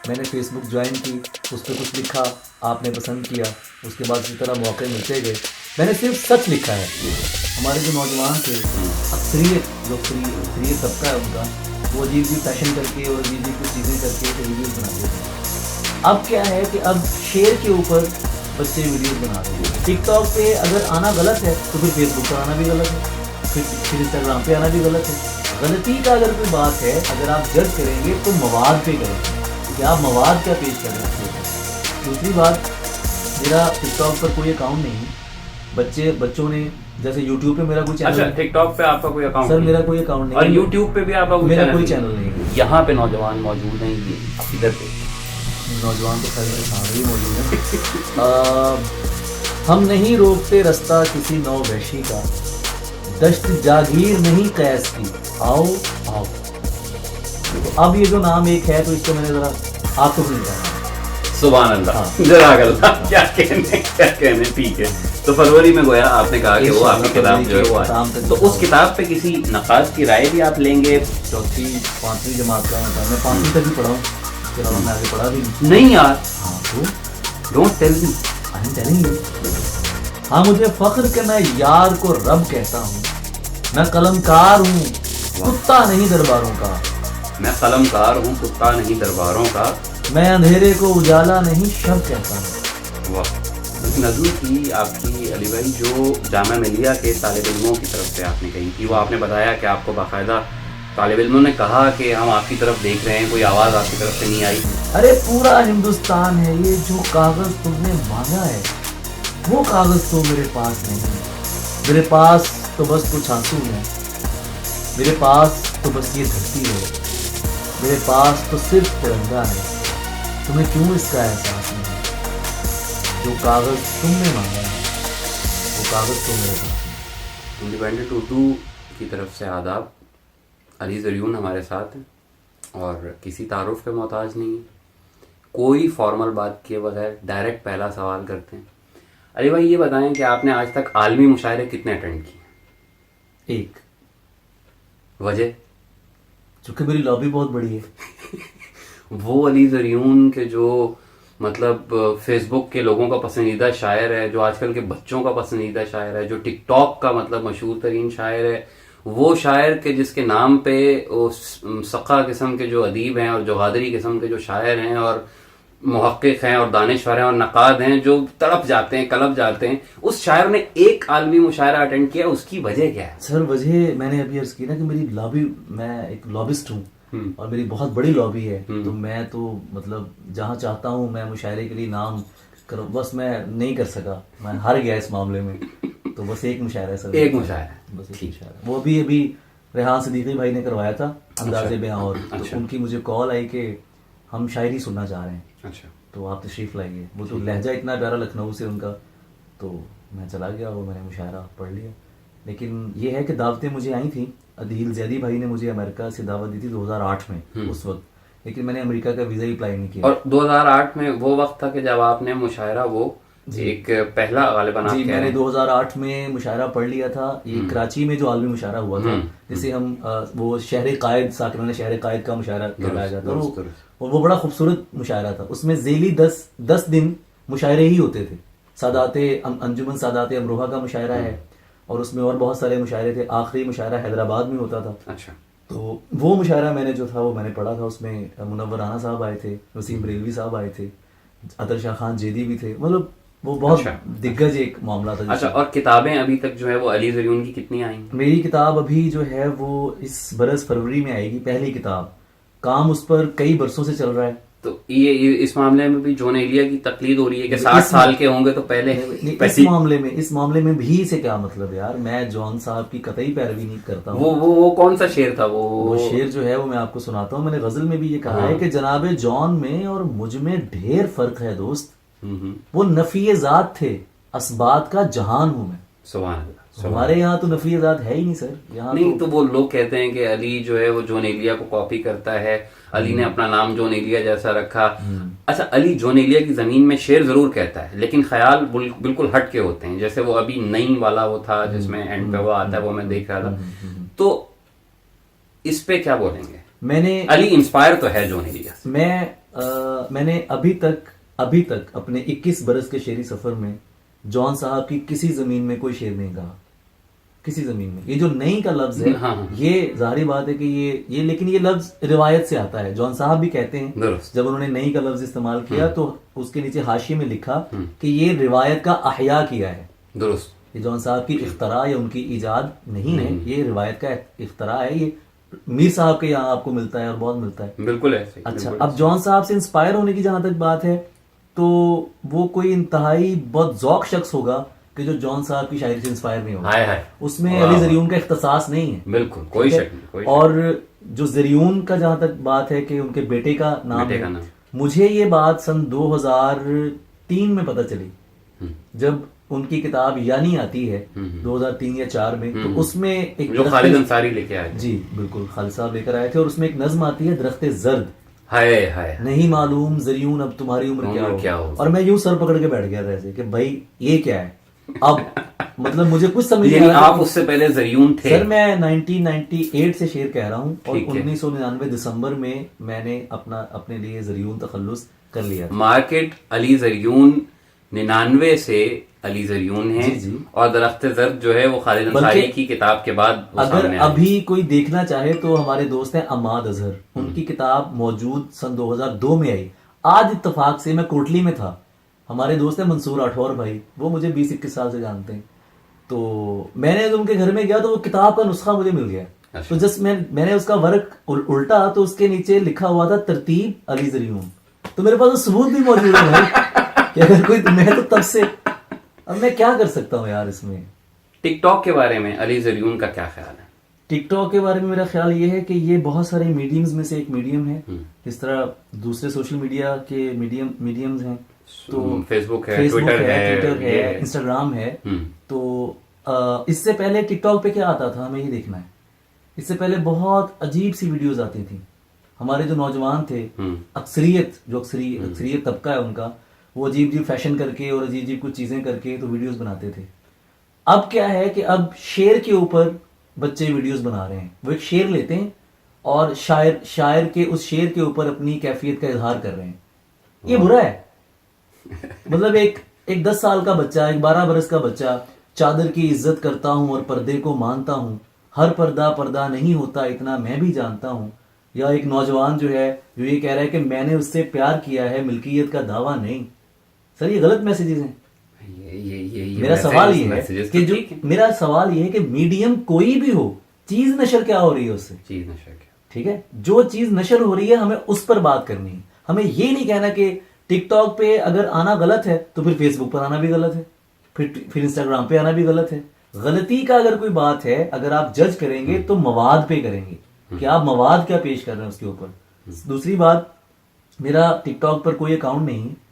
मैंने Facebook join की, उस पर कुछ लिखा, आपने पसंद किया, उसके बाद इसी तरह मौके मिलते गए। मैंने सिर्फ सच लिखा है। हमारे जो नौजवान थे, अक्सरियत जो अक्सरियत तबका है उनका, वो अजीब अजीब फैशन करके और अजीब अजीब कुछ चीज़ें करके तो वीडियोज़ बनाते थे। अब क्या है कि अब शेर के ऊपर बच्चे वीडियोज़ बना रहे हैं। टिकटॉक पे अगर आना गलत है तो फिर फेसबुक पर आना भी गलत है, फिर इंस्टाग्राम पे आना भी गलत है। गलती का अगर कोई बात है, अगर आप जज करेंगे तो मवाद पे करेंगे कि आप मवाद क्या पेश कर रहे हैं। दूसरी बात, मेरा टिकटॉक पर कोई अकाउंट नहीं है। बच्चों ने जैसे यूट्यूब पे मेरा कोई चैनल। अच्छा, टिकटॉक पे आपका कोई अकाउंट? सर मेरा कोई अकाउंट नहीं और है। यूट्यूब पे भी आपका मेरा कोई चैनल नहीं है। यहाँ पे नौजवान मौजूद हैं, ये इधर पे नौजवान तो खैर मेरे सामने ही मौजूद है। हम नहीं रोकते रास्ता किसी नौ वैशी का, दश्त जागीर नहीं कैस की, आओ आओ। तो अब ये जो नाम एक है तो इसको मैंने जरा आपको समझाना। सुभान अल्लाह, हाँ। जज़ाक अल्लाह। क्या कहने, ठीक है। तो फरवरी में गोया आपने कहा कि वो आपकी किताब जो है वो आए, तो उस किताब पे किसी नक़ाश की राय भी आप लेंगे? चौथी 5वीं जमात का मैं 5वीं तक ही पढ़ा हूँ, फिर मैं आगे पढ़ा भी नहीं यार। हाँ तो don't tell me. I am telling you. हाँ, मुझे फख्र के मैं यार को रब कहता हूँ, मैं कलमकार हूँ कुत्ता नहीं दरबारों का, मैं कलमकार हूँ कुत्ता नहीं दरबारों का, मैं अंधेरे को उजाला नहीं शब कहता हूँ। वाह। नज़्म थी आपकी अली भाई, जो जामिया मिलिया के तालिब इल्मों की तरफ से आपने कही थी। वो आपने बताया कि आपको बाकायदा तालिब इल्मों ने कहा कि हम आपकी तरफ देख रहे हैं, कोई आवाज़ आपकी तरफ से नहीं आई। अरे पूरा हिंदुस्तान है, ये जो कागज़ तुमने मांगा है वो कागज़ तो मेरे पास नहीं है। मेरे पास तो बस कुछ आंसू हैं, मेरे पास तो बस ये धरती है, मेरे पास तो सिर्फ तिरंगा है। तुम्हें क्यों इसका एहसास नहीं? जो कागज़ तुमने मांगा है वो कागज़ तो मेरे पास नहीं। इंडिपेंडेंट उर्दू की तरफ से आदाब। अली ज़रियून हमारे साथ हैं और किसी तारुफ के मोहताज नहीं है, कोई फॉर्मल बात किए बगैर डायरेक्ट पहला सवाल करते हैं। अली भाई ये बताएं कि आपने आज तक आलमी मुशायरे कितने अटेंड किए? एक, वजह? चूँकि मेरी लॉबी बहुत बड़ी है। वो अली ज़रियून के जो मतलब फेसबुक के लोगों का पसंदीदा शायर है, जो आजकल के बच्चों का पसंदीदा शायर है, जो टिकटॉक का मतलब मशहूर तरीन शायर है, वो शायर के जिसके नाम पे वो सक़ा किस्म के जो अदीब हैं और जो गादरी किस्म के जो शायर हैं और मुहक्किक हैं और दानिशवर हैं और नक़ाद हैं, जो तड़प जाते हैं, कलप जाते हैं, उस शायर ने एक आलमी मुशायरा अटेंड किया, उसकी वजह क्या है? सर वजह मैंने अभी अर्ज की ना कि मेरी लॉबी, मैं एक लॉबिस्ट हूँ और मेरी बहुत बड़ी लॉबी है। तो मैं तो मतलब जहाँ चाहता हूँ मैं मुशायरे के लिए नाम करो, बस मैं नहीं कर सका, मैं हार गया इस मामले में। तो बस एक मुशायरा है सर, एक मुशायरा, बस एक मुशायरा। वो भी अभी रेहान सदीकी भाई ने करवाया था, अंदाज़े बयां। और तो उनकी मुझे कॉल आई कि हम शायरी सुनना चाह रहे हैं, अच्छा तो आप तशरीफ़ लाइए। वो तो लहजा इतना प्यारा लखनऊ से उनका, तो मैं चला गया और मैंने मुशायरा पढ़ लिया। लेकिन ये है कि दावतें मुझे आई थी, अदील जैदी भाई ने मुझे अमेरिका से दावत दी थी 2008 में उस वक्त, लेकिन मैंने अमेरिका का वीज़ा अप्लाई नहीं किया। और 2008 में वो वक्त था कि जब आपने मुशायरा वो एक पहला गालिबन जी, मैंने 2008 में मुशायरा पढ़ लिया था। ये कराची में जो आलमी मुशायरा हुआ था, जिसे हम वो शहर कायद, साकिरान शहर कायद का मुशायरा कहलाया जाता था, और वो बड़ा खूबसूरत मुशायरा था। उसमें ज़ेली 10 दिन मुशायरे ही होते थे। सादाते अंजुमन सादाते अमरोहा का मुशायरा है, और उसमें और बहुत सारे मुशायरे थे। आखिरी मुशायरा हैदराबाद में होता था। अच्छा, तो वो मुशायरा मैंने जो था वो मैंने पढ़ा था। उसमें मुनव्वर राना साहब आए थे, वसीम बरेलवी साहब आए थे, अतर शाह खान जेदी भी थे, मतलब वो बहुत दिग्गज एक मामला था। अच्छा, और किताबें अभी तक जो है वो अली ज़रियून की कितनी आई? मेरी किताब अभी जो है वो इस बरस फरवरी में आएगी, पहली किताब। काम उस पर कई बरसों से चल रहा है। तो ये इस मामले में भी जॉन एलिया की तकलीद हो रही है कि 60 साल के होंगे तो पहले इस मामले में भी से क्या मतलब यार, मैं जॉन साहब की कतई पैरवी नहीं करता हूँ। वो कौन सा शेर था? वो शेर जो है वो मैं आपको सुनाता हूँ। मैंने गजल में भी ये कहा है कि जनाबे जॉन में और मुझ में ढेर फर्क है दोस्त, वो नफी जात थे, असबात का जहान हूँ मैं। सुभान अल्लाह। हमारे यहाँ तो नफी जात है ही नहीं सर, यहाँ नहीं। तो वो लोग कहते हैं कि अली जो है वो जॉन एलिया को कॉपी करता है, अली ने अपना नाम जॉन एलिया जैसा रखा। अच्छा, अली जॉन एलिया की जमीन में शेर जरूर कहता है, लेकिन ख्याल बिल्कुल हट के होते हैं। जैसे वो अभी नई वाला वो था जिसमें एंड पे वो आता है, वो मैं देख रहा था। तो इस पे क्या बोलेंगे? मैंने अली इंस्पायर तो है जॉन एलिया से। मैं मैंने अभी तक अपने 21 बरस के शेरी सफर में जॉन साहब की किसी जमीन में कोई शेर नहीं कहा, किसी जमीन में। ये जो नहीं का लफ्ज है, हाँ। ये जाहिर बात है कि ये लेकिन ये लफ्ज रिवायत से आता है। जॉन साहब भी कहते हैं दुरुस्त। जब उन्होंने नहीं का लफ्ज इस्तेमाल किया तो उसके नीचे हाशिए में लिखा कि ये रिवायत का अहया किया है। दुरुस्त। ये जॉन साहब की इख्तरा या उनकी इजाद नहीं है, ये रिवायत का इख्तरा है। ये मीर साहब के यहाँ आपको मिलता है और बहुत मिलता है। बिल्कुल ऐसे। अच्छा, अब जॉन साहब से इंस्पायर होने की जहां तक बात है तो वो कोई इंतहाई बहुत ज़ौक शख्स होगा कि जो जॉन साहब की शायरी से इंस्पायर नहीं होगा। हाय हाय। उसमें अली जरियून का इख्तिसास नहीं है। बिल्कुल, कोई ठीक है? शक नहीं, कोई शक और जो जरियून का जहां तक बात है कि उनके बेटे का नाम बेटे है, का नाम। मुझे ये बात सन 2003 में पता चली जब उनकी किताब यानी आती है 2003 या 4 में। तो उसमें एक जो खालिद अंसारी लेके आए थे। जी बिल्कुल, खालिद साहब लेकर आए थे और उसमें एक नज्म आती है, दरख्ते जर्द। हाय हाय। नहीं मालूम जरियून अब तुम्हारी उम्र क्या हो। और मैं यूं सर पकड़ के बैठ गया था ऐसे कि भाई ये क्या है अब। मतलब मुझे कुछ समझ नहीं आ रहा। आप उससे पहले जरियून थे? सर मैं 1998 से शेर कह रहा हूँ और ठीक है। 1999 दिसंबर में मैंने अपने लिए जरियून तखल्लुस कर लिया था। मार्केट अली जरियून 99 से अली जरियून है। जी, जी। और दरख्त जर्द जो है वो खालिद अंसारी की किताब के बाद वो अगर सामने आई। अभी कोई देखना चाहे तो हमारे दोस्त हैं अमाद अजहर, उनकी किताब मौजूद सन 2002 में आई। आज इत्तफाक से मैं कोटली में था, हमारे दोस्त हैं मंसूर राठौर भाई, वो मुझे 20-21 साल से जानते हैं। तो मैंने उनके घर में गया तो वो किताब का नुस्खा मुझे मिल गया। अच्छा। तो जस्ट मैंने उसका वर्क उल्टा तो उसके नीचे लिखा हुआ था तरतीब अली जरियून। तो मेरे पास तो सबूत भी मौजूद है भाई कि अगर कोई, मैं तो तब से, अब मैं क्या कर सकता हूँ यार इसमें। टिकटॉक के बारे में अली जरियून का क्या ख्याल है? टिकटॉक के बारे में मेरा ख्याल ये है कि ये बहुत सारे मीडियम्स में से एक मीडियम है। इस तरह दूसरे सोशल मीडिया के मीडियम्स हैं तो फेसबुक है, ट्विटर ट्विटर है, ये इंस्टाग्राम है। तो इससे पहले टिकटॉक पे क्या आता था हमें ये देखना है। इससे पहले बहुत अजीब सी वीडियोस आती थी। हमारे जो नौजवान थे, अक्सरियत तबका है उनका, वो अजीब अजीब फैशन करके और अजीब अजीब कुछ चीजें करके तो वीडियोस बनाते थे। अब क्या है कि अब शेर के ऊपर बच्चे वीडियोस बना रहे हैं। वो एक शेर लेते हैं और शायर के उस शेर के ऊपर अपनी कैफियत का इजहार कर रहे हैं। ये बुरा है। मतलब एक 10 साल का बच्चा, एक 12 बरस का बच्चा, चादर की इज्जत करता हूं और पर्दे को मानता हूं, हर पर्दा नहीं होता इतना मैं भी जानता हूं। या एक नौजवान जो है जो ये कह रहा है कि मैंने उससे प्यार किया है, मिल्कियत का दावा नहीं। सर ये गलत मैसेजेस हैं। मेरा सवाल ये है कि जो मेरा सवाल ये है कि मीडियम कोई भी हो, चीज नशर क्या हो रही है उससे, चीज नशर क्या, ठीक है, जो चीज नशर हो रही है हमें उस पर बात करनी है। हमें ये नहीं कहना कि टिकटॉक पे अगर आना गलत है तो फिर फेसबुक पर आना भी गलत है, फिर इंस्टाग्राम पे आना भी गलत है। गलती का अगर कोई बात है, अगर आप जज करेंगे तो मवाद पे करेंगे कि आप मवाद क्या पेश कर रहे हैं उसके ऊपर। दूसरी बात, मेरा टिकटॉक पर कोई अकाउंट नहीं है।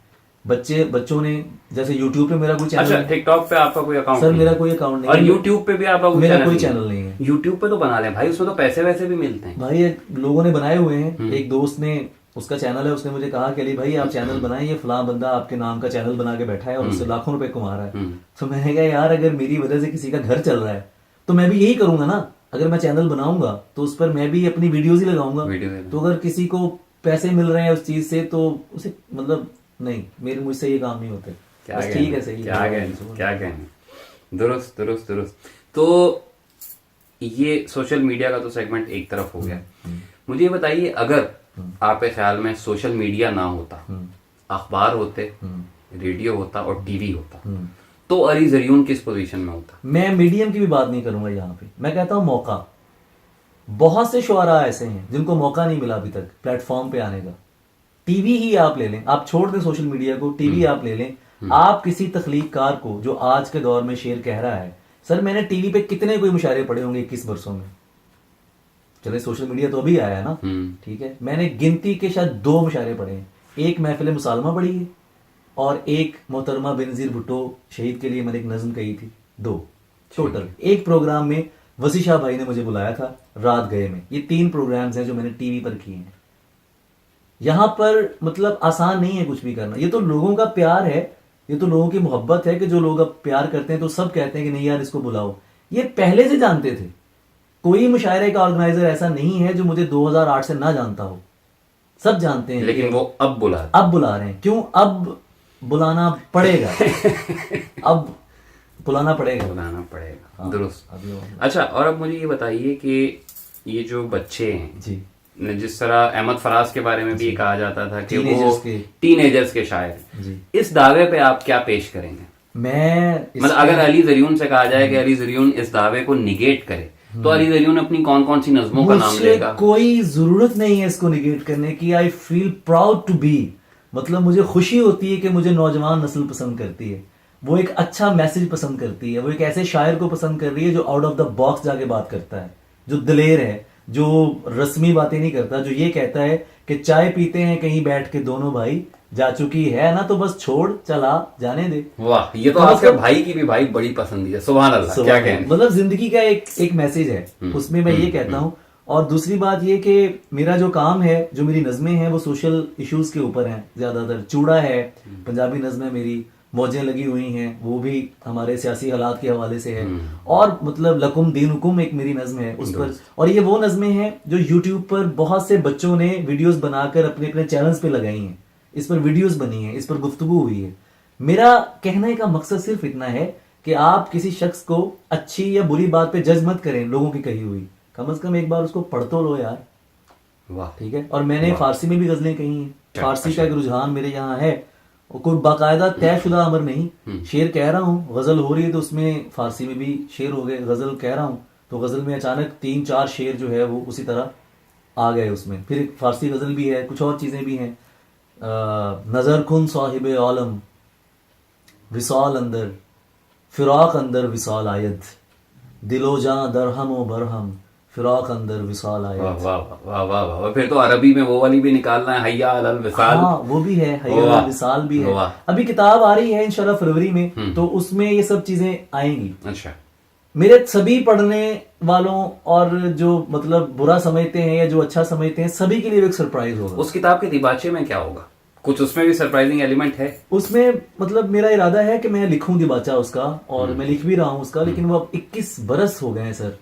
बच्चों ने, जैसे यूट्यूब पे मेरा कोई चैनल, अच्छा टिकटॉक पे आपका कोई अकाउंट? सर मेरा कोई अकाउंट नहीं और है। यूट्यूब पे भी आपका मेरा कोई चैनल नहीं है। यूट्यूब पे तो बना लें भाई, उसमें तो पैसे वैसे भी मिलते हैं भाई। लोगों ने बनाए हुए हैं। एक दोस्त ने, उसका चैनल है, उसने मुझे कहा कि अली भाई आप चैनल बनाएं, ये फलां बंदा आपके नाम का चैनल बना के बैठा है और उससे लाखों रुपए कमा रहा है। तो मैंने कहा यार अगर मेरी वजह से किसी का घर चल रहा है तो मैं भी यही करूंगा ना। अगर मैं चैनल बनाऊंगा तो उस पर मैं भी अपनी वीडियोज ही लगाऊंगा। तो अगर किसी को पैसे मिल रहे हैं उस चीज से तो उसे, मतलब नहीं, मुझसे ये काम नहीं होते। ठीक है, सही क्या कहने। दुरुस्त। तो ये सोशल मीडिया का तो सेगमेंट एक तरफ हो गया। मुझे ये बताइए, अगर आपके ख्याल में सोशल मीडिया ना होता, अखबार होते, रेडियो होता और टीवी होता, तो अली जरियून किस पोजीशन में होता? मैं मीडियम की भी बात नहीं करूंगा यहाँ पे। मैं कहता हूँ मौका। बहुत से शुआरा ऐसे हैं जिनको मौका नहीं मिला अभी तक प्लेटफॉर्म पे आने का। टीवी ही आप ले लें, आप छोड़ दें सोशल मीडिया को, टीवी आप ले लें। आप किसी तख्लीककार को जो आज के दौर में शेर कह रहा है, सर मैंने टीवी पे कितने कोई मुशायरे पढ़े होंगे 21 वर्षों में। चले सोशल मीडिया तो अभी आया ना, ठीक है, मैंने गिनती के शायद 2 मुशायरे पढ़े हैं। एक महफिल मुसालमा पढ़ी है और एक मोहतरमा बेनजीर भुट्टो शहीद के लिए मैंने एक नज्म कही थी। 2 टोटल। एक प्रोग्राम में वसी शाह भाई ने मुझे बुलाया था, रात गए में। ये 3 प्रोग्राम्स हैं जो मैंने टीवी पर किए हैं। यहां पर मतलब आसान नहीं है कुछ भी करना। ये तो लोगों का प्यार है, ये तो लोगों की मोहब्बत है कि जो लोग अब प्यार करते हैं तो सब कहते हैं कि नहीं यार इसको बुलाओ। ये पहले से जानते थे। कोई मुशायरे का ऑर्गेनाइजर ऐसा नहीं है जो मुझे 2008 से ना जानता हो। सब जानते हैं, लेकिन वो अब बुला रहे हैं। क्यों अब बुलाना पड़ेगा? अब बुलाना पड़ेगा। हाँ, दुरुस्त। अच्छा, और अब मुझे ये बताइए कि ये जो बच्चे हैं जी, जिस तरह अहमद फराज के बारे में भी ये कहा जाता था कि वो टीनेजर्स टीनेजर्स के शायर जी, इस दावे पे आप क्या पेश करेंगे? मतलब अगर अली जरियून से कहा जाए कि अली जरियून इस दावे को निगेट करे, तो अली जरियून अपनी कौन कौन सी नज्मों का नाम लेगा? कोई जरूरत नहीं है इसको निगेट करने की। I feel proud to be, मतलब मुझे खुशी होती है कि मुझे नौजवान नस्ल पसंद करती है, वो एक अच्छा मैसेज पसंद करती है, वो एक ऐसे शायर को पसंद कर रही है जो आउट ऑफ द बॉक्स जाके बात करता है, जो दिलेर है, जो रस्मी बातें नहीं करता, जो ये कहता है कि चाय पीते हैं कहीं बैठ के दोनों भाई, जा चुकी है ना तो बस छोड़ चला जाने दे। वाह, ये तो आपके भाई की भी भाई बड़ी पसंद है। सुभान अल्लाह, क्या कहने। मतलब जिंदगी का एक मैसेज है उसमें, मैं ये कहता हूँ। और दूसरी बात ये कि मेरा जो काम है, जो मेरी नज़में हैं, वो सोशल इश्यूज के ऊपर हैं ज्यादातर। चूड़ा है पंजाबी नज़में मेरी, मौजें लगी हुई हैं, वो भी हमारे सियासी हालात के हवाले से है। और मतलब लकुम दीनुकुम एक मेरी नज़म है उस पर। और ये वो नज़में हैं जो यूट्यूब पर बहुत से बच्चों ने वीडियोस बनाकर अपने अपने चैनल्स पे लगाई हैं, इस पर वीडियोस बनी है, इस पर गुफ्तगू हुई है। मेरा कहने का मकसद सिर्फ इतना है कि आप किसी शख्स को अच्छी या बुरी बात पे जज मत करें, लोगों की कही हुई, कम से कम एक बार उसको पढ़ तो लो यार। वाह, ठीक है। और मैंने फारसी में भी गजलें कही हैं, फारसी का एक रुझान मेरे यहाँ है, कोई बाकायदा तयशुदा अमर नहीं। शेर कह रहा हूँ, गजल हो रही है तो उसमें फारसी में भी शेर हो गए, गजल कह रहा हूँ तो गजल में अचानक 3-4 शेर जो है वो उसी तरह आ गए उसमें। फिर एक फारसी गजल भी है, कुछ और चीजें भी हैं। नजर खुन साहिब आलम, विसाल अंदर फिराक अंदर विसाल आयद, दिलो जां दरहम व बरहम, फिराक अंदर विसाल आयद। वाह वाह वाह वाह वाह। फिर तो अरबी में वो वाली भी निकालना है, हैया अलल विसाल। हाँ, वो भी है, हैया अलल विसाल भी है। अभी किताब आ रही है इंशाल्लाह फरवरी में, तो उसमें ये सब चीजें आएंगी। अच्छा, मेरे सभी पढ़ने वालों और जो मतलब बुरा समझते हैं या जो अच्छा समझते हैं, सभी के लिए एक सरप्राइज होगा। उस किताब के दिबाचे में क्या होगा? कुछ उसमें भी सरप्राइजिंग एलिमेंट है उसमें? मतलब मेरा इरादा है कि मैं लिखूं दिबाचा उसका, और मैं लिख भी रहा हूं उसका, लेकिन वो अब 21 बरस हो गए हैं सर,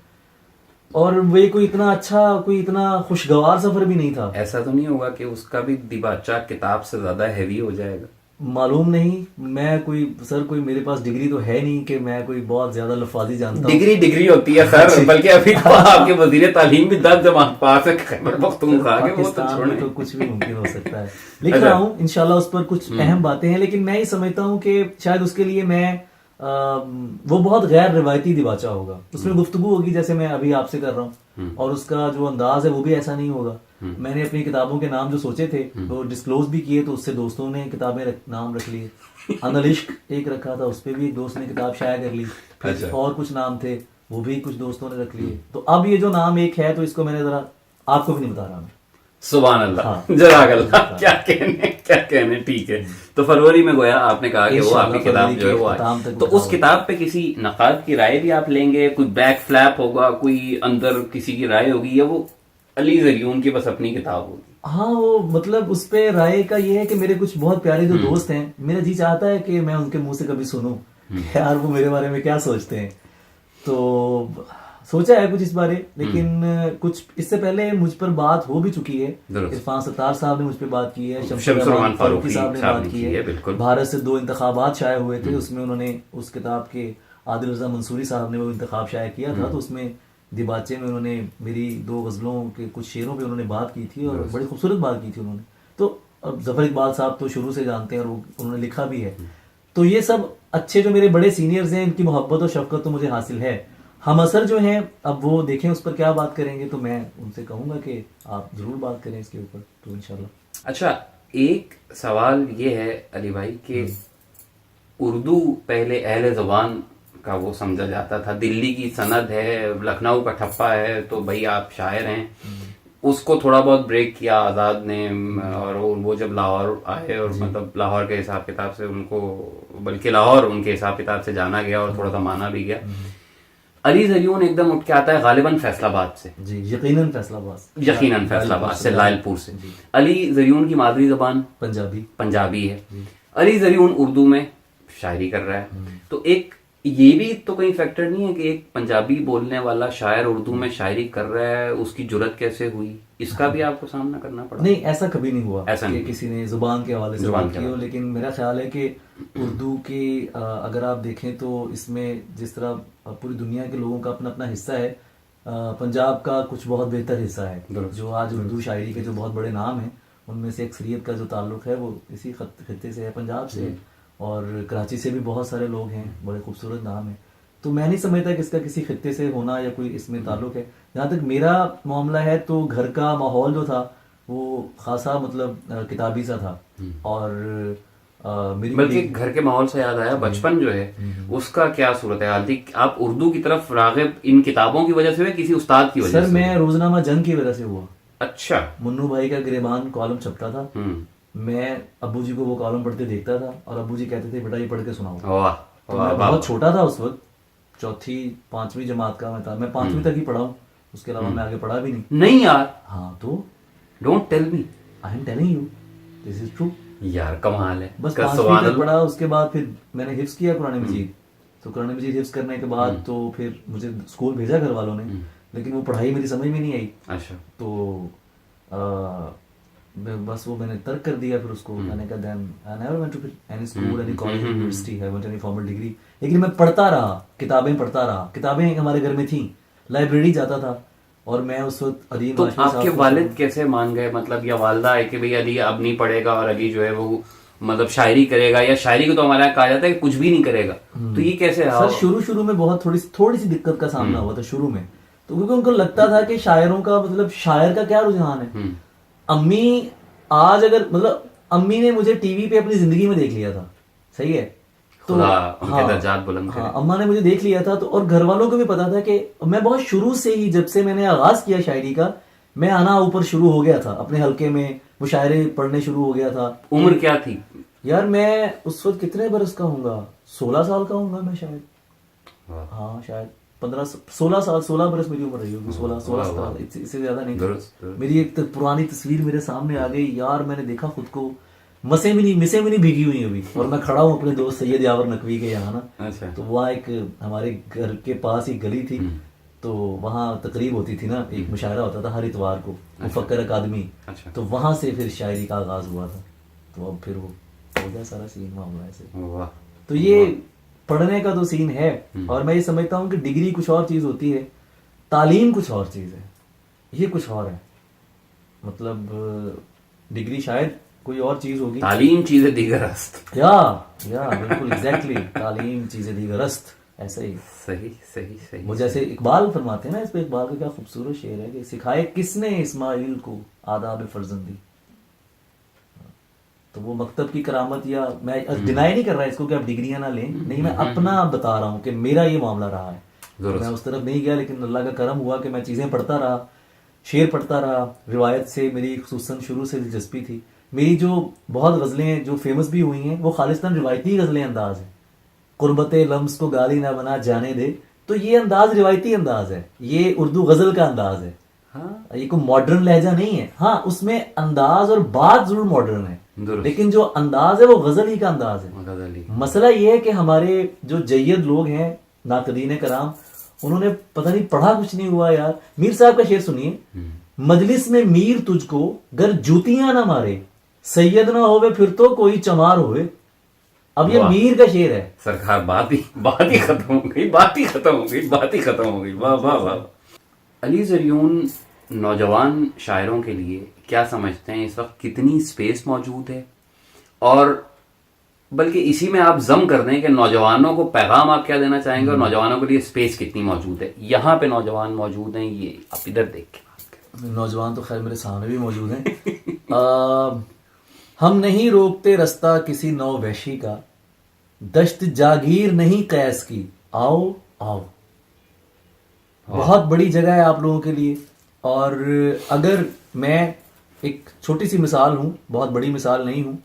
और वे कोई इतना अच्छा, कोई इतना खुशगवार सफर भी नहीं था। ऐसा तो नहीं होगा कि उसका भी दिबाचा किताब से ज्यादा हैवी हो जाएगा? मालूम नहीं, मैं कोई सर, कोई मेरे पास डिग्री तो है नहीं कि मैं कोई बहुत ज्यादा लफाजी जानता हूं। डिग्री होती है सर, बल्कि अभी तो आपके वजीर तालीम भी 10 जमात पास है, खैबर पख्तूनख्वा के, वो तो छोड़ें। तो कुछ भी मुमकिन हो सकता है। लिख रहा हूँ इंशाल्लाह, उस पर कुछ अहम बातें हैं, लेकिन मैं ये समझता हूँ कि शायद उसके लिए मैं वो बहुत गैर रिवायती दिबाचा होगा। उसमें गुफ्तगू होगी जैसे मैं अभी आपसे कर रहा हूँ, और उसका जो अंदाज है वो भी ऐसा नहीं होगा। मैंने अपनी किताबों के नाम जो सोचे थे वो डिस्क्लोज भी किए, तो उससे दोस्तों ने किताबें नाम रख लिए। अनलिश्क एक रखा था, उस पर भी एक दोस्त ने किताब शाया कर ली। फिर और कुछ नाम थे, वो भी कुछ दोस्तों ने रख लिए। तो अब ये जो नाम एक है, तो इसको मैंने जरा आपको भी नहीं बता रहा मैं। सुभान अल्लाह, जज़ाक अल्लाह, क्या कहने। ठीक है, तो फरवरी में गोया आपने कहा कि वो आपकी किताब जो है वो आए, तो उस किताब पे किसी नकाद की राय भी आप लेंगे? कोई बैक फ्लैप होगा, कोई अंदर किसी की राय होगी, या वो अली जरियून की बस अपनी किताब होगी? हाँ, वो मतलब उस पे राय का ये है कि मेरे कुछ बहुत प्यारे जो दोस्त हैं, मेरा जी चाहता है कि मैं उनके मुंह से कभी सुनूं यार वो मेरे बारे में क्या सोचते हैं। तो सोचा है कुछ इस बारे, लेकिन कुछ इससे पहले मुझ पर बात हो भी चुकी है। इरफान सत्तार साहब ने मुझ पर बात की है, शमशुर फारूकी साहब ने बात की है। भारत से 2 इंतखाबात शाये हुए थे, उसमें उन्होंने उस किताब के आदिल रजा मंसूरी साहब ने वो इंतखाब शाया किया था, तो उसमें दिबाचे में उन्होंने मेरी 2 गजलों के कुछ शेरों पे उन्होंने बात की थी, और बड़ी खूबसूरत बात की थी उन्होंने। तो अब जफर इकबाल साहब तो शुरू से जानते हैं, और उन्होंने लिखा भी है। तो ये सब अच्छे जो मेरे बड़े सीनियर्स हैं, इनकी मोहब्बत और शफकत तो मुझे हासिल है। हम असर जो हैं, अब वो देखें उस पर क्या बात करेंगे, तो मैं उनसे कहूंगा कि आप जरूर बात करें इसके ऊपर, तो इंशाल्लाह। अच्छा, एक सवाल ये है अली भाई कि उर्दू पहले अहले ज़बान का वो समझा जाता था, दिल्ली की सनद है, लखनऊ का ठप्पा है, तो भाई आप शायर हैं। उसको थोड़ा बहुत ब्रेक किया आज़ाद ने, और वो जब लाहौर आए, और मतलब लाहौर के हिसाब किताब से उनको, बल्कि लाहौर उनके हिसाब किताब से जाना गया और थोड़ा सा माना भी गया। अली जरियून एकदम उठ के आता है गालिबन फैसलाबाद से, जी, यकीनन फैसलाबाद से, लायलपुर से। अली जरियून की मादरी जबान पंजाबी है। अली जरियून उर्दू में शायरी कर रहा है, तो एक ये भी तो कहीं फैक्टर नहीं है कि एक पंजाबी बोलने वाला शायर उर्दू में शायरी कर रहा है, उसकी जुर्रत कैसे हुई, इसका भी आपको सामना करना पड़ा? नहीं, ऐसा कभी नहीं हुआ ऐसा कि नहीं। किसी ने जुबान के हवाले से जुबान बात के की हो, हवाले। लेकिन मेरा ख्याल है कि उर्दू की अगर आप देखें तो इसमें जिस तरह पूरी दुनिया के लोगों का अपना अपना हिस्सा है, पंजाब का कुछ बहुत बेहतर हिस्सा है। दुरुस्त, जो आज उर्दू शायरी के जो बहुत बड़े नाम हैं, उनमें से अक्सरियत का जो ताल्लुक है वो इसी खत्ते से है, पंजाब से है। और कराची से भी बहुत सारे लोग हैं, बड़े खूबसूरत नाम है। तो मैं नहीं समझता कि इसका किसी खत्ते से होना या कोई इसमें ताल्लुक है। जहाँ तक मेरा मामला है तो घर का माहौल जो था वो खासा मतलब किताबी सा था। और मेरी बल्कि घर के माहौल से याद आया, बचपन जो है उसका क्या सूरत हाल थी? आप उर्दू की तरफ रागिब इन किताबों की वजह से हुए, किसी उस्ताद की वजह सर से? मैं रोजनामा जंग की वजह से हुआ। अच्छा। मुन्नू भाई का गिरेबान कॉलम छपता था, हम्म। मैं अब्बू जी को वो कॉलम पढ़ते देखता था और अब्बू जी कहते थे बेटा ये पढ़ के सुनाओ। वाह तो वाह मैं वाह। बहुत छोटा था उस वक्त, चौथी पांचवी जमात का मैं था। मैं पांचवी तक ही पढ़ा हूँ, उसके अलावा मैं आगे पढ़ा भी नहीं। नहीं यार, हाँ तो don't tell me. I am telling you, this is true. यार कमाल है। बस का पांचवी सुभान तक अल्लाह। पढ़ा, उसके बाद फिर मैंने हिफ्स किया कुरान मजीद। तो कुरान मजीद हिफ्स करने के बाद तो फिर मुझे स्कूल भेजा घर वालों ने, लेकिन वो पढ़ाई मेरी समझ में नहीं आई। अच्छा। तो बस वो मैंने तर्क कर दिया फिर उसको। मैंने कहा then I never went to any school, any college, university, I want any formal degree. लेकिन मैं पढ़ता रहा, किताबें पढ़ता रहा। किताबें हमारे घर में थी, लाइब्रेरी जाता था। और मैं उस वक्त अदीम तो हाशमी आपके साहब को- वालिद कैसे मान गए, मतलब या वालदा है कि भाई अली अब नहीं पढ़ेगा और अली जो है वो मतलब शायरी करेगा, या शायरी को तो हमारे यहाँ कहा जाता है कि कुछ भी नहीं करेगा, तो ये कैसे रहा? सर शुरू शुरू में बहुत थोड़ी सी दिक्कत का सामना हुआ था शुरू में। तो क्योंकि उनको लगता था कि शायरों का मतलब शायर का क्या रुझान है। अम्मी आज अगर मतलब अम्मी ने मुझे टीवी पे अपनी जिंदगी में देख लिया था, सही है। तो खुदा उनके दर्जात बुलंद करे। हाँ, अम्मा ने मुझे देख लिया था। तो और घर वालों को भी पता था कि मैं बहुत शुरू से ही, जब से मैंने आगाज किया शायरी का, मैं आना ऊपर शुरू हो गया था अपने हलके में, मुशायरे पढ़ने शुरू हो गया था। उम्र क्या थी? यार मैं उस वक्त कितने बरस का होऊंगा, 16 साल का होऊंगा मैं शायद। वाह। हाँ शायद 16 साल, 16 बरस मेरी उम्र रही होगी, 16 साल, इससे ज्यादा नहीं। दुरुस्त। मेरी एक पुरानी तस्वीर मेरे सामने आ गई यार, मैंने देखा खुद को, मिसे भी नहीं भीगी हुई अभी। और मैं खड़ा हूँ अपने दोस्त सैयद यावर नकवी के यहाँ ना। अच्छा। तो वहाँ एक हमारे घर के पास ही गली थी, तो वहाँ तकरीब होती थी ना, एक मुशायरा होता था हर इतवार को, मुफक्कर अकादमी। अच्छा। तो वहाँ से फिर शायरी का आगाज हुआ था। तो अब फिर वो हो गया सारा सीन मामला ऐसे। वाह। तो ये पढ़ने का तो सीन है। और मैं ये समझता हूँ कि डिग्री कुछ और चीज होती है, तालीम कुछ और चीज है, ये कुछ और है। मतलब डिग्री शायद कोई और चीज होगी। तालीम चीजें दीगर हस्त। या बिल्कुल एग्जैक्टली, तालीम चीजें दीगरस्त, ऐसे ही। सही सही सही। वो जैसे इकबाल फरमाते हैं ना, इस पे इकबाल का क्या खूबसूरत शेर है कि सिखाए किसने इस्माइल को आदाब फर्जंदी। तो वो मकतब की करामत, या मैं डिनाई नहीं कर रहा इसको कि आप डिग्रियां ना लें, नहीं, मैं अपना बता रहा हूँ कि मेरा ये मामला रहा है। मैं उस तरफ नहीं गया, लेकिन अल्लाह का करम हुआ कि मैं चीज़ें पढ़ता रहा, शेर पढ़ता रहा। रिवायत से मेरी खुसूसन शुरू से दिलचस्पी थी। मेरी जो बहुत गज़लें जो फेमस भी हुई हैं वो खालिस्तान रिवायती गज़लें अंदाज है। कुर्बत लम्स को गाली ना बना जाने दे, तो ये अंदाज रिवायती अंदाज है, ये उर्दू गज़ल का अंदाज है। हाँ। ये कोई मॉडर्न लहजा नहीं है। हाँ, उसमें अंदाज और बात जरूर मॉडर्न है, दुरुस्त। लेकिन जो अंदाज है वो गजल ही का अंदाज है। गजली। मसला ये है कि हमारे जो जय्यद लोग हैं, नाकदीन कराम, उन्होंने पता नहीं पढ़ा कुछ नहीं हुआ यार। मीर साहब का शेर सुनिए, मजलिस में मीर तुझको गर जूतियां ना मारे, सैयद ना होवे फिर तो कोई चमार होवे। अब ये वाह। मीर का शेर है। सरकार बात ही खत्म हो गई, बात ही खत्म हो गई, बात ही खत्म हो गई। वाह वाह वाह। अली ज़रियून नौजवान शायरों के लिए क्या समझते हैं, इस वक्त कितनी स्पेस मौजूद है? और बल्कि इसी में आप जम कर दें कि नौजवानों को पैगाम आप क्या देना चाहेंगे, और नौजवानों के लिए स्पेस कितनी मौजूद है? यहाँ पे नौजवान मौजूद हैं, ये आप इधर देख के बात करें। नौजवान तो खैर मेरे सामने भी मौजूद हैं। हम नहीं रोकते रास्ता किसी नौ वैशी का, दश्त जागीर नहीं कैस की, आओ आओ। बहुत बड़ी जगह है आप लोगों के लिए। और अगर मैं एक छोटी सी मिसाल हूँ, बहुत बड़ी मिसाल नहीं हूँ,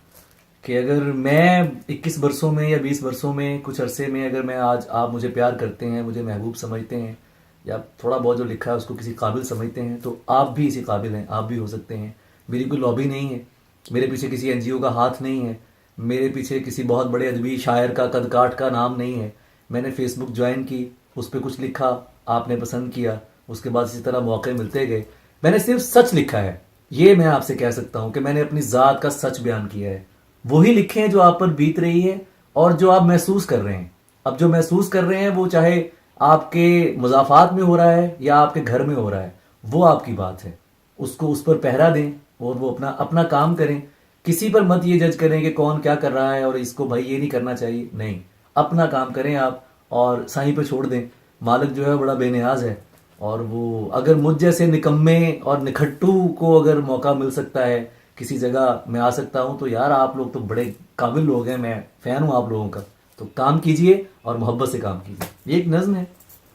कि अगर मैं 21 वर्षों में या 20 वर्षों में कुछ अरसे में, अगर मैं आज, आप मुझे प्यार करते हैं, मुझे महबूब समझते हैं, या थोड़ा बहुत जो लिखा है उसको किसी काबिल समझते हैं, तो आप भी इसी काबिल हैं, आप भी हो सकते हैं। मेरी कोई लॉबी नहीं है, मेरे पीछे किसी NGO का हाथ नहीं है, मेरे पीछे किसी बहुत बड़े अदबी शायर का कद काठ का नाम नहीं है। मैंने फेसबुक ज्वाइन की, उस पर कुछ लिखा, आपने पसंद किया, उसके बाद इसी तरह मौके मिलते गए। मैंने सिर्फ सच लिखा है, ये मैं आपसे कह सकता हूं कि मैंने अपनी ज़ात का सच बयान किया है। वही लिखे हैं जो आप पर बीत रही है और जो आप महसूस कर रहे हैं। अब जो महसूस कर रहे हैं वो चाहे आपके मुज़ाफ़ात में हो रहा है या आपके घर में हो रहा है, वो आपकी बात है। उसको उस पर पहरा दें और वो अपना अपना काम करें। किसी पर मत ये जज करें कि कौन क्या कर रहा है और इसको भाई ये नहीं करना चाहिए, नहीं, अपना काम करें आप और साईं पे छोड़ दें। मालिक जो है बड़ा बेनियाज है, और वो अगर मुझ जैसे निकम्मे और निखट्टू को अगर मौका मिल सकता है किसी जगह मैं आ सकता हूँ, तो यार आप लोग तो बड़े काबिल लोग हैं, मैं फ़ैन हूँ आप लोगों का। तो काम कीजिए और मोहब्बत से काम कीजिए। ये एक नज़्म है।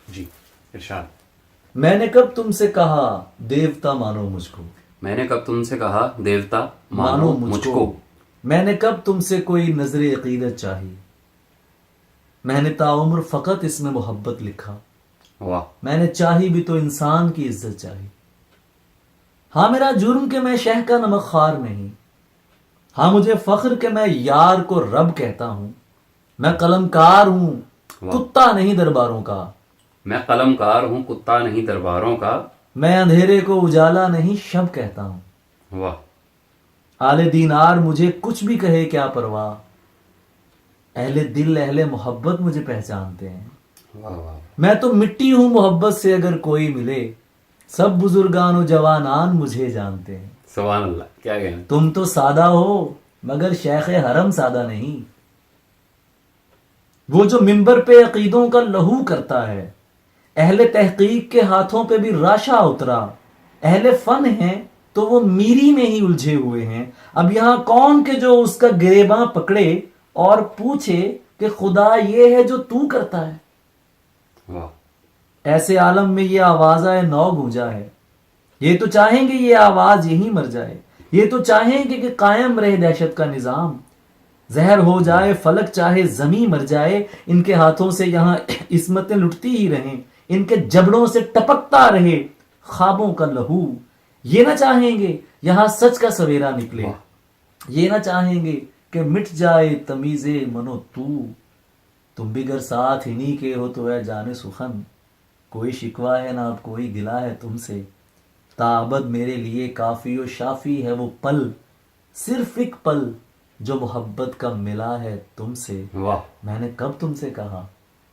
जी, इरशाद। मैंने कब तुमसे कहा देवता मानो मुझको, मैंने कब तुमसे कहा देवता मानो मानो मुझको। मैंने कब तुमसे कोई नजर अकीदत चाही, मैंने ताउम्र फकत इसमें मोहब्बत लिखा। वाह। मैंने चाही भी तो इंसान की इज्जत चाही। हाँ मेरा जुर्म के मैं शह का नमक खार नहीं, हाँ मुझे फख्र के मैं यार को रब कहता हूं। मैं कलमकार हूं, वाह। कुत्ता नहीं दरबारों का। मैं कलमकार हूँ, कुत्ता नहीं दरबारों का। मैं अंधेरे को उजाला नहीं शब कहता हूं। वाह। आले दीनार मुझे कुछ भी कहे क्या परवाह, अहले दिल अहले मोहब्बत मुझे पहचानते हैं। वाह वाह। मैं तो मिट्टी हूं मोहब्बत से अगर कोई मिले, सब बुजुर्गान और जवानान मुझे जानते हैं। सुभान अल्लाह, क्या कहना। तुम तो सादा हो मगर शेख हरम सादा नहीं। वो जो मिंबर पे अकीदों का लहू करता है, अहले तहकीक के हाथों पे भी राशा उतरा। अहले फन है तो वो मीरी में ही उलझे हुए हैं। अब यहां कौन के जो उसका गिरेबां पकड़े और पूछे कि खुदा ये है जो तू करता है। वाह। ऐसे आलम में ये आवाज़ नौ गूंजा है। ये तो चाहेंगे ये आवाज यही मर जाए, ये तो चाहेंगे कि कायम रहे दहशत का निजाम। जहर हो जाए फलक चाहे जमी मर जाए, इनके हाथों से यहां इस्मतें लुटती ही रहें। इनके जबड़ों से टपकता रहे ख्वाबों का लहू। ये ना चाहेंगे यहां सच का सवेरा निकले, ये ना चाहेंगे कि मिट जाए तमीज़े मनो तू। तुम भी गर साथ इन्हीं के हो तो है जाने सुखन, कोई शिकवा है ना अब कोई गिला है तुमसे। ताबद मेरे लिए काफी और शाफी है वो पल, सिर्फ एक पल जो मोहब्बत का मिला है तुमसे। वाह। मैंने कब तुमसे कहा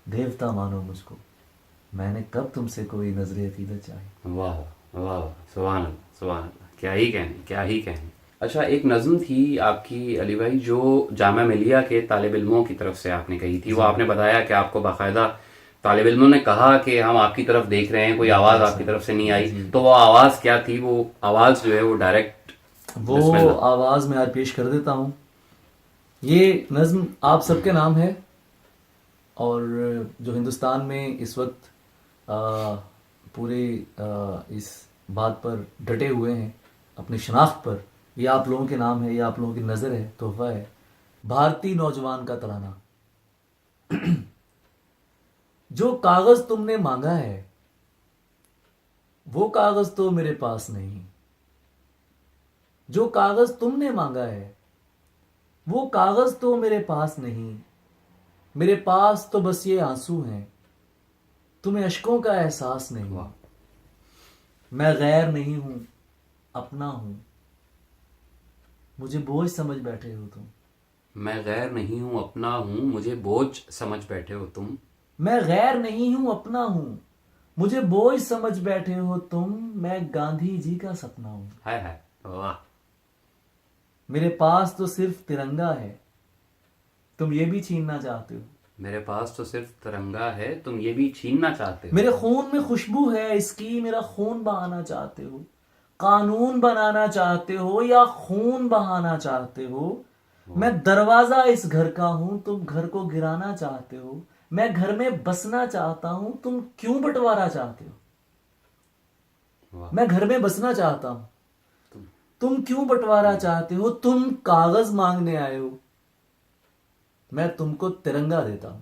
देवता मानो मुझको, मैंने कब तुमसे कोई नजर अकीदत चाही। वाह वाह, सुभान अल्लाह, सुभान अल्लाह, क्या ही कहने, क्या ही कहने। अच्छा, एक नज़्म थी आपकी अली भाई जो जामा मिलिया के तालिब इल्मों की तरफ से आपने कही थी। वो आपने बताया कि आपको बाकायदा तालिब इल्मों ने कहा कि हम आपकी तरफ देख रहे हैं, कोई आवाज़ आपकी तरफ से नहीं आई। तो वो आवाज़ क्या थी? वो आवाज़ जो है वो डायरेक्ट, वो आवाज़ मैं आज पेश कर देता हूँ। ये नज़्म आप सबके नाम है, और जो हिंदुस्तान में इस वक्त पूरे इस बात पर डटे हुए हैं अपनी शनाख्त पर, ये आप लोगों के नाम है, ये आप लोगों की नज़र है, तोहफा है। भारतीय नौजवान का तराना। जो कागज तुमने मांगा है वो कागज तो मेरे पास नहीं, जो कागज तुमने मांगा है वो कागज तो मेरे पास नहीं। मेरे पास तो बस ये आंसू हैं, तुम्हें अश्कों का एहसास नहीं। मैं गैर नहीं हूं अपना हूं, मुझे बोझ समझ बैठे हो तुम। मैं गैर नहीं हूं अपना हूं, मुझे बोझ समझ बैठे हो तुम। मैं गैर नहीं हूं अपना हूं, मुझे बोझ समझ बैठे हो तुम। मैं गांधी जी का सपना हूं। है वाह। मेरे पास तो सिर्फ तिरंगा है, तुम ये भी छीनना चाहते हो। मेरे पास तो सिर्फ तिरंगा है, तुम ये भी छीनना चाहते हो। मेरे खून में खुशबू है इसकी, मेरा खून बहाना चाहते हो। कानून बनाना चाहते हो या खून बहाना चाहते हो। मैं दरवाजा इस घर का हूं, तुम घर को गिराना चाहते हो। मैं घर में बसना चाहता हूं, तुम क्यों बंटवारा चाहते हो। मैं घर में बसना चाहता हूं, तुम क्यों बंटवारा चाहते हो। तुम कागज मांगने आए हो, मैं तुमको तिरंगा देता हूं।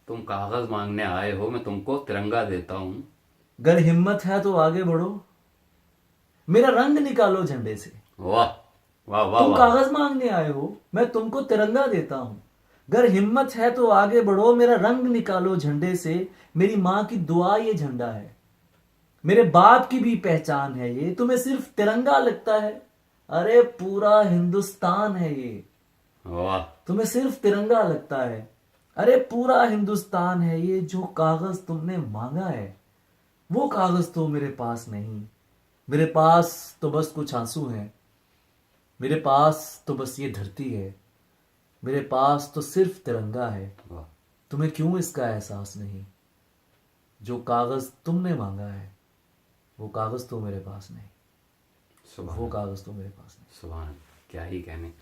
तुम कागज मांगने आए हो, मैं तुमको तिरंगा देता हूं। अगर हिम्मत है तो आगे बढ़ो, मेरा रंग निकालो झंडे से। वाह वाह वाह। तुम कागज मांगने आए हो, मैं तुमको तिरंगा देता हूं। अगर हिम्मत है तो आगे बढ़ो, मेरा रंग निकालो झंडे से, मेरी माँ की दुआ ये झंडा है, मेरे बाप की भी पहचान है ये, तुम्हें सिर्फ तिरंगा लगता है, अरे पूरा हिंदुस्तान है ये। वाह। तुम्हें सिर्फ तिरंगा लगता है, अरे पूरा हिंदुस्तान है ये। जो कागज तुमने मांगा है वो कागज तो मेरे पास नहीं, मेरे पास तो बस कुछ आंसू हैं, मेरे पास तो बस ये धरती है, मेरे पास तो सिर्फ तिरंगा है। वाह। तुम्हें क्यों इसका एहसास नहीं? जो कागज तुमने मांगा है वो कागज तो मेरे पास नहीं, सुभान वो कागज तो मेरे पास नहीं। सुभान, क्या ही कहने।